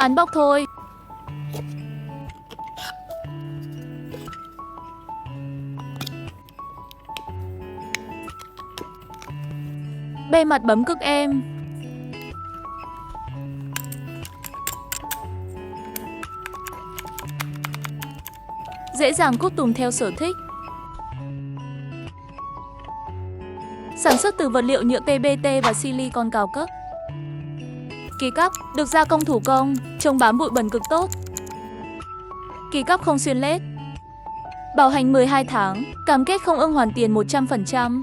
Bán bóc thôi. Bề mặt bấm cực êm. Dễ dàng cút tùm theo sở thích. Sản xuất từ vật liệu nhựa PBT và silicon cao cấp. Kỳ cắp được gia công thủ công, chống bám bụi bẩn cực tốt. Kỳ cắp không xuyên lết. Bảo hành 12 tháng, cam kết không ưng hoàn tiền 100%.